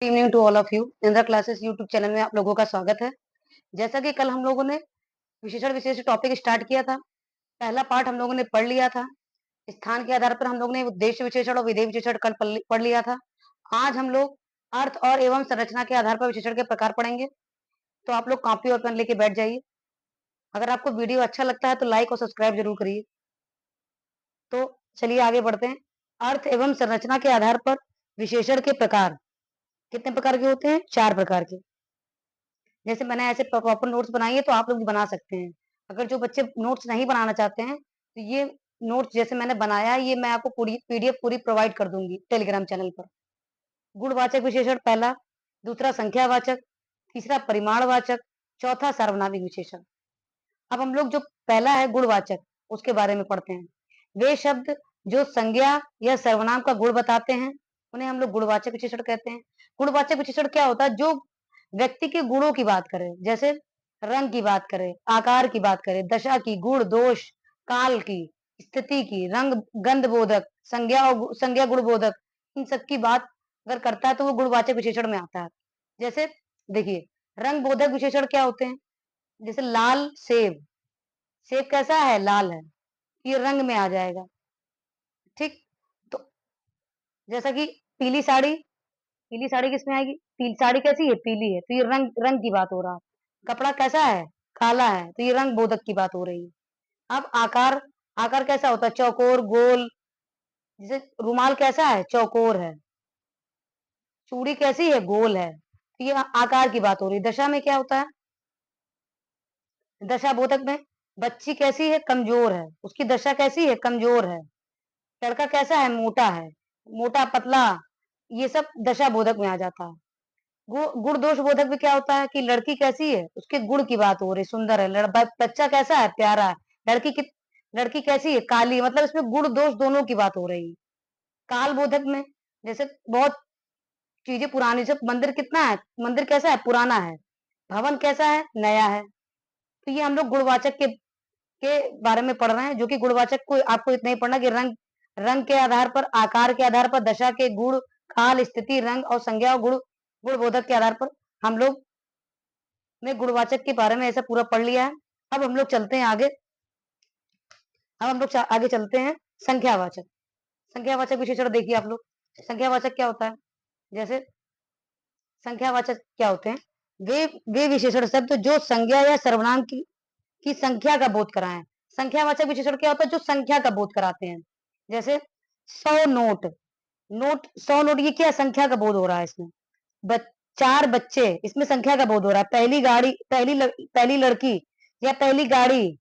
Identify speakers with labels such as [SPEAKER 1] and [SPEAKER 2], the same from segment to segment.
[SPEAKER 1] Evening to all of you. Indra classes YouTube channel में आप लोगों का स्वागत है। जैसा कि कल हम लोगों ने विशेषण विशेष टॉपिक स्टार्ट किया था, पहला पार्ट हम लोगों ने पढ़ लिया था। स्थान के आधार पर हम लोग ने उद्देश्य विशेषण और विधेय विशेषण कल पढ़ लिया था। आज हम लोग अर्थ और एवं संरचना के आधार पर विशेषण के प्रकार पढ़ेंगे। तो आप लोग कॉपी और पेन लेके बैठ जाइए। अगर आपको वीडियो अच्छा लगता है तो लाइक और सब्सक्राइब जरूर करिए। तो चलिए आगे बढ़ते हैं। अर्थ एवं संरचना के आधार पर विशेषण के प्रकार कितने प्रकार के होते हैं? 4 प्रकार के। जैसे मैंने ऐसे प्रॉपर नोट्स बनाई है तो आप लोग भी बना सकते हैं। अगर जो बच्चे नोट्स नहीं बनाना चाहते हैं तो ये नोट्स जैसे मैंने बनाया है ये मैं आपको पूरी पीडीएफ पूरी प्रोवाइड कर दूंगी टेलीग्राम चैनल पर। गुणवाचक विशेषण पहला, दूसरा संख्यावाचक, तीसरा परिमाणवाचक, चौथा सार्वनामिक विशेषण। अब हम लोग जो पहला है गुणवाचक उसके बारे में पढ़ते हैं। वे शब्द जो संज्ञा या सर्वनाम का गुण बताते हैं उन्हें हम लोग गुणवाचक विशेषण कहते हैं। गुणवाचक विशेषण क्या होता है? जो व्यक्ति के गुणों की बात करे, जैसे रंग की बात करे, आकार की बात करे, दशा की, गुण दोष, काल की, स्थिति की, रंग गंध बोधक, संज्ञा गुण बोधक, इन सब की बात अगर करता है तो वो गुणवाचक विशेषण में आता है। जैसे देखिए, रंग बोधक विशेषण क्या होते हैं? जैसे लाल सेब, सेब कैसा है? लाल है, ये रंग में आ जाएगा। ठीक, तो जैसा कि पीली साड़ी, पीली साड़ी किसमें आएगी? पीली साड़ी कैसी है? पीली है, तो ये रंग रंग की बात हो रहा है। कपड़ा कैसा है? काला है, तो ये रंग बोधक की बात हो रही है। अब आकार, आकार कैसा होता है? चौकोर, गोल। जैसे रुमाल कैसा है? चौकोर है। चूड़ी कैसी है? गोल है, तो ये आकार की बात हो रही है। दशा में क्या होता है? दशा बोधक में बच्ची कैसी है? कमजोर है, उसकी दशा कैसी है? कमजोर है। लड़का कैसा है? मोटा है, मोटा पतला, ये सब दशा बोधक में आ जाता है। गुण दोष बोधक में क्या होता है कि लड़की कैसी है? उसके गुण की बात हो रही, सुंदर है। बच्चा कैसा है? प्यारा है। लड़की की, लड़की कैसी है? काली, मतलब इसमें गुण दोष दोनों की बात हो रही है। काल बोधक में जैसे बहुत चीजें पुरानी, जब मंदिर कितना है? मंदिर कैसा है? पुराना है। भवन कैसा है? नया है। तो ये हम लोग गुणवाचक के बारे में पढ़ रहे हैं, जो कि गुणवाचक को आपको इतना ही पढ़ना कि रंग, रंग के आधार पर, आकार के आधार पर, दशा के गुण, काल, स्थिति, रंग और संज्ञा और गुण, गुणबोधक के आधार पर हम लोग ने गुणवाचक के बारे में ऐसा पूरा पढ़ लिया है। अब हम लोग चलते हैं आगे। अब हम लोग आगे चलते हैं संख्यावाचक। संख्यावाचक विशेषण देखिए आप लोग। संख्यावाचक क्या होता है? जैसे संख्यावाचक क्या होते हैं? वे विशेषण शब्द जो संज्ञा या सर्वनाम की संख्या का बोध कराएं। संख्यावाचक विशेषण क्या होता है? जो संख्या का बोध कराते हैं। जैसे 100 नोट, नोट 100 नोट, ये क्या संख्या का बोध हो रहा है इसमें? 4 बच्चे, इसमें संख्या का बोध हो रहा है। पहली गाड़ी, पहली लड़की, या पहली गाड़ी,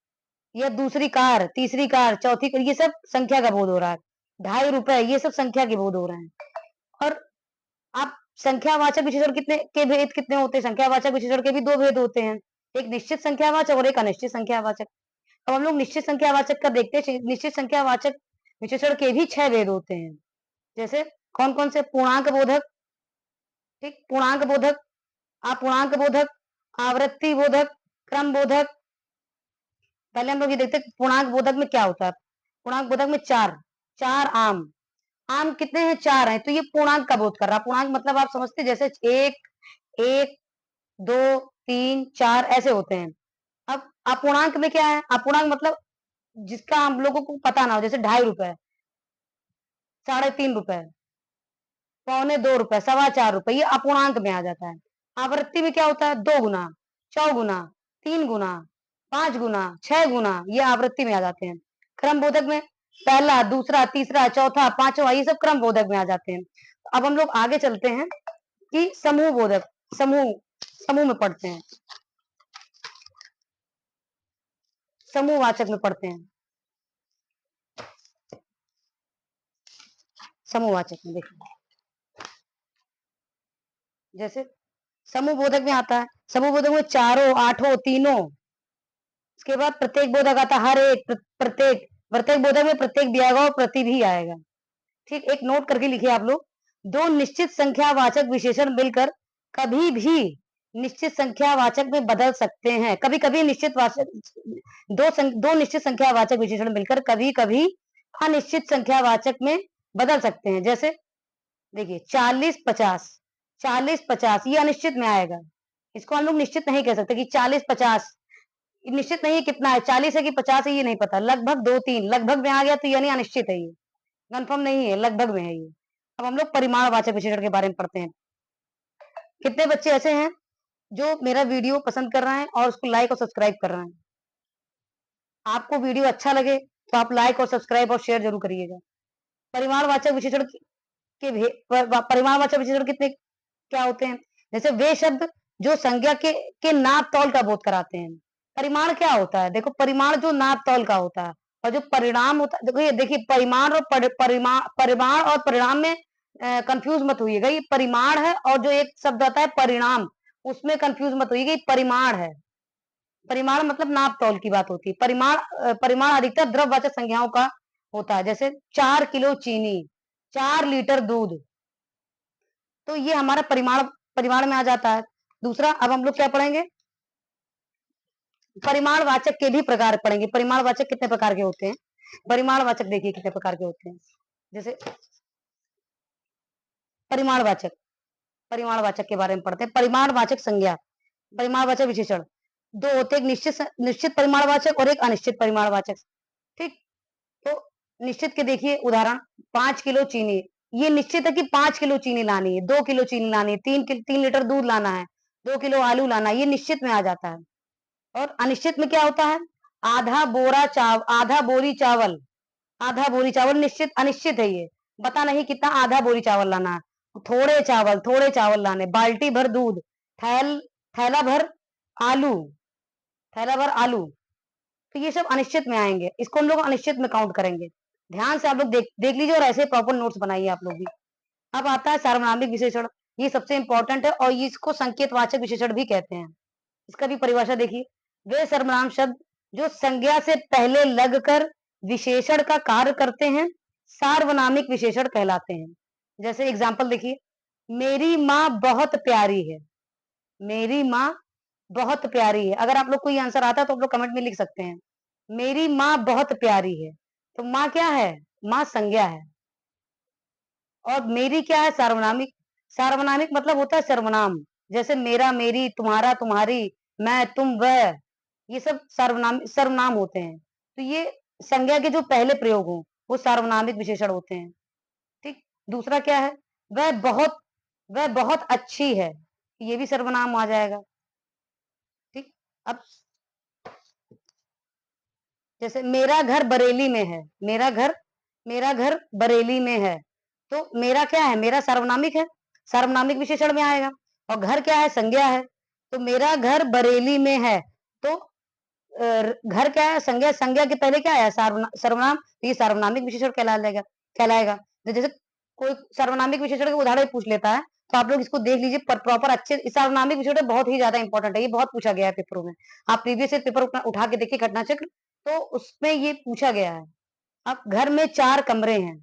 [SPEAKER 1] या दूसरी कार, तीसरी कार, चौथी कार, ये सब संख्या का बोध हो रहा है। 2.5 रुपए, ये सब संख्या के बोध हो रहे हैं। और आप संख्यावाचक विशेषण कितने के भेद कितने होते हैं? संख्यावाचक विशेषण के भी 2 भेद होते हैं, एक निश्चित संख्यावाचक और एक अनिश्चित संख्यावाचक। अब हम लोग निश्चित संख्यावाचक का देखते हैं। निश्चित संख्यावाचक विशेषण के भी 6 भेद होते हैं। जैसे कौन कौन से? पूर्णांक बोधक, ठीक, पूर्णांक बोधक, अपूर्णांक बोधक, आवृत्ति बोधक, क्रम बोधक। पहले हम लोग ये देखते हैं पूर्णांक बोधक में क्या होता है। पूर्णांक बोधक में 4, 4 आम, आम कितने हैं? 4 हैं, तो ये पूर्णांक का बोध कर रहा है। पूर्णांक मतलब आप समझते, जैसे 1, 1, 2, 3, 4 ऐसे होते हैं। अब अपूर्णांक में क्या है? अपूर्णांक मतलब जिसका हम लोगों को पता ना हो, जैसे 2.5 रुपए, 3.5 रुपए, 2.25 रुपए, 4.25 रुपए, ये अपूर्णांक में आ जाता है। आवृत्ति में क्या होता है? 2 गुना, 4 गुना, 3 गुना, 5 गुना, 6 गुना, ये आवृत्ति में आ जाते हैं। क्रम बोधक में पहला, दूसरा, तीसरा, चौथा, पांचवा, ये सब क्रम बोधक में आ जाते हैं। अब हम लोग आगे चलते हैं कि समूह बोधक, समूह, समूह में पढ़ते हैं, समूहवाचक में पढ़ते हैं। समूहवाचक में देखिए, जैसे समूह बोधक में आता है, समूह बोधक में चारों, आठों, तीनों, उसके बाद प्रत्येक बोधक आता है, हर एक, प्रत्येक, प्रत्येक बोधक में प्रत्येक दिया होगा और प्रति भी आएगा। ठीक, एक नोट करके लिखिए आप लोग। 2 निश्चित संख्यावाचक विशेषण मिलकर कभी भी निश्चित संख्यावाचक में बदल सकते हैं। कभी कभी निश्चित वाचक, दो निश्चित संख्यावाचक विशेषण मिलकर कभी कभी अनिश्चित संख्यावाचक में बदल सकते हैं। जैसे देखिए 40, 50, 40-50 ये अनिश्चित में आएगा। इसको हम लोग निश्चित नहीं कह सकते कि 40-50 निश्चित नहीं है कितना है, 40 है कि 50 है ये नहीं पता। लगभग 2-3 लगभग में आ गया तो यानी अनिश्चित है ये, कंफर्म नहीं है, लगभग में है ये। अब हम लोग परिमाणवाचक विशेषण के बारे में पढ़ते हैं। कितने बच्चे ऐसे हैं जो मेरा वीडियो पसंद कर रहे हैं और उसको लाइक और सब्सक्राइब कर रहे हैं? आपको वीडियो अच्छा लगे तो आप लाइक और सब्सक्राइब और शेयर जरूर करिएगा। परिमाणवाचक विशेषण परिमाणवाचक विशेषण कितने क्या होते हैं? जैसे वे शब्द जो संज्ञा के नाप तौल का बोध कराते हैं। परिमाण क्या होता है? देखो परिमाण जो नाप तौल का होता है और जो परिणाम होता है, देखो ये देखिए परिमाण और परिमाण और परिणाम में कंफ्यूज मत होइएगा। ये परिमाण है और जो एक शब्द आता है परिणाम, उसमें कंफ्यूज मत होइएगा। ये परिमाण है। परिमाण मतलब नाप तौल की बात होती है। परिमाण अधिकतर द्रव्यवाचक संज्ञाओं का होता है, जैसे 4 किलो चीनी, 4 लीटर दूध, तो ये हमारा परिमाण परिमाण में आ जाता है। दूसरा, अब हम लोग क्या पढ़ेंगे? परिमाणवाचक के भी प्रकार पढ़ेंगे। परिमाणवाचक कितने प्रकार के होते हैं? परिमाणवाचक देखिए कितने प्रकार के होते हैं। जैसे परिमाणवाचक परिमाणवाचक के बारे में पढ़ते हैं। परिमाणवाचक संज्ञा, परिमाणवाचक विशेषण दो होते हैं, एक निश्चित परिमाणवाचक और एक अनिश्चित परिमाणवाचक। ठीक, तो निश्चित के देखिए उदाहरण, 5 किलो चीनी, ये निश्चित है कि 5 किलो चीनी लानी है, 2 किलो चीनी लानी है, 3 लीटर दूध लाना है, 2 किलो आलू लाना है, ये निश्चित में आ जाता है। और अनिश्चित में क्या होता है? आधा बोरी चावल, आधा बोरी चावल निश्चित अनिश्चित है, ये पता नहीं कितना आधा बोरी चावल लाना है, थोड़े चावल लाने, बाल्टी भर दूध, थैला भर आलू, थैला भर आलू, तो ये सब अनिश्चित में आएंगे। इसको हम लोग अनिश्चित में काउंट करेंगे। ध्यान से आप लोग देख लीजिए और ऐसे प्रॉपर नोट्स बनाइए आप लोग भी। अब आता है सार्वनामिक विशेषण, ये सबसे इंपॉर्टेंट है और इसको संकेतवाचक विशेषण भी कहते हैं। इसका भी परिभाषा देखिए, वे सर्वनाम शब्द जो संज्ञा से पहले लगकर विशेषण का कार्य करते हैं सार्वनामिक विशेषण कहलाते हैं। जैसे एग्जाम्पल देखिए, मेरी माँ बहुत प्यारी है, मेरी माँ बहुत प्यारी है। अगर आप लोग को ये आंसर आता है तो आप लोग कमेंट में लिख सकते हैं, मेरी माँ बहुत प्यारी है। तो माँ क्या है? माँ संज्ञा है और मेरी क्या है? सार्वनामिक। सार्वनामिक मतलब होता है सर्वनाम, जैसे मेरा, मेरी, तुम्हारा, तुम्हारी, मैं, तुम, वह, ये सब सर्वनाम होते हैं। तो ये संज्ञा के जो पहले प्रयोग हो वो सार्वनामिक विशेषण होते हैं। ठीक, दूसरा क्या है? वह बहुत वह बहुत अच्छी है, ये भी सर्वनाम आ जाएगा। ठीक, अब जैसे मेरा घर बरेली में है, मेरा घर बरेली में है, तो मेरा क्या है? मेरा सार्वनामिक है, सार्वनामिक विशेषण में आएगा। और घर क्या है? संज्ञा है, तो मेरा घर बरेली में है, तो घर क्या है? संज्ञा, संज्ञा के पहले क्या है? सर्वनाम, तो ये सार्वनामिक विशेषण कहलाएगा। तो जैसे कोई सार्वनामिक विशेषण का उदाहरण पूछ लेता है तो आप लोग इसको देख लीजिए प्रॉपर अच्छे। सार्वनामिक विशेषण बहुत ही ज्यादा इंपॉर्टेंट है, ये बहुत पूछा गया है पेपरों में। आप प्रीवियस पेपर उठा के देखिए घटना चक्र, तो उसमें ये पूछा गया है। अब घर में 4 कमरे हैं,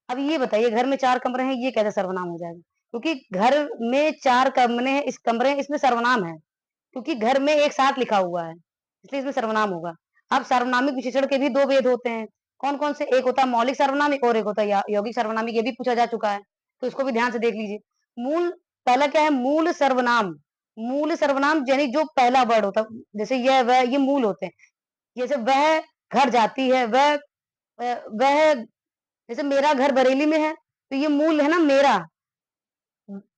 [SPEAKER 1] अब ये बताइए घर में 4 कमरे हैं, ये कैसे सर्वनाम हो जाएगा? क्योंकि घर में 4 कमरे हैं, इस कमरे इसमें सर्वनाम है, क्योंकि घर में एक साथ लिखा हुआ है, इसलिए इसमें सर्वनाम होगा। अब सार्वनामिक विशेषण के भी 2 भेद होते हैं। कौन कौन से? एक होता है मौलिक सार्वनामिक और एक होता है यौगिक सार्वनामिक, ये भी पूछा जा चुका है, तो इसको भी ध्यान से देख लीजिए। मूल, पहला क्या है? मूल सर्वनाम। मूल सर्वनाम यानी जो पहला वर्ड होता है, जैसे यह, वह, ये मूल होते हैं। जैसे वह घर जाती है, वह, जैसे मेरा घर बरेली में है, तो ये मूल है ना मेरा।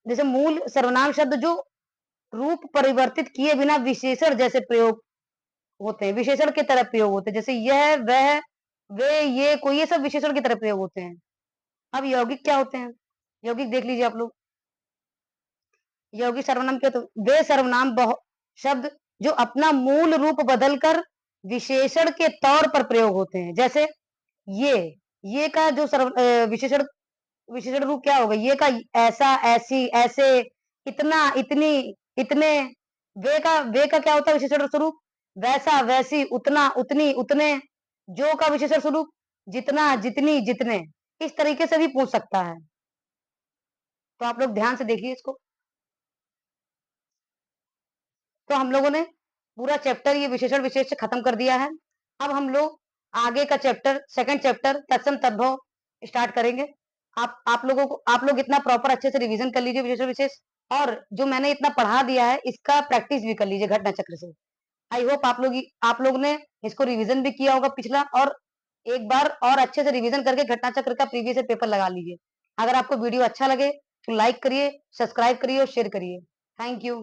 [SPEAKER 1] जैसे मूल सर्वनाम शब्द जो रूप परिवर्तित किए बिना विशेषण जैसे प्रयोग होते हैं, विशेषण की तरह प्रयोग होते हैं, जैसे यह, वह, वे, ये, कोई, ये सब विशेषण की तरह प्रयोग होते हैं। अब यौगिक क्या होते हैं? यौगिक देख लीजिए आप लोग। यौगिक सर्वनाम क्या? तो वे सर्वनाम शब्द जो अपना मूल रूप बदलकर विशेषण के तौर पर प्रयोग होते हैं। जैसे ये ये का जो विशेषण विशेषण रूप क्या होगा? ये का ऐसा, ऐसी, ऐसे, इतना, इतनी, इतने। वे का क्या होता है विशेषण स्वरूप? वैसा, वैसी, उतना, उतनी, उतने। जो का विशेषण स्वरूप जितना, जितनी, जितने। इस तरीके से भी पूछ सकता है, तो आप लोग ध्यान से देखिए इसको। तो हम लोगों ने पूरा चैप्टर ये विशेषण विशेष से खत्म कर दिया है। अब हम लोग आगे का चैप्टर, सेकंड चैप्टर तत्सम तद्भव स्टार्ट करेंगे। आप लोग इतना प्रॉपर अच्छे से रिवीजन कर लीजिए विशेषण विशेष। और जो मैंने इतना पढ़ा दिया है, इसका प्रैक्टिस भी कर लीजिए घटना चक्र से। आई होप आप लोग ने इसको रिवीजन भी किया होगा पिछला, और एक बार और अच्छे से रिवीजन करके घटना चक्र का प्रीवियस ईयर पेपर लगा लीजिए। अगर आपको वीडियो अच्छा लगे तो लाइक करिए, सब्सक्राइब करिए और शेयर करिए। Thank you.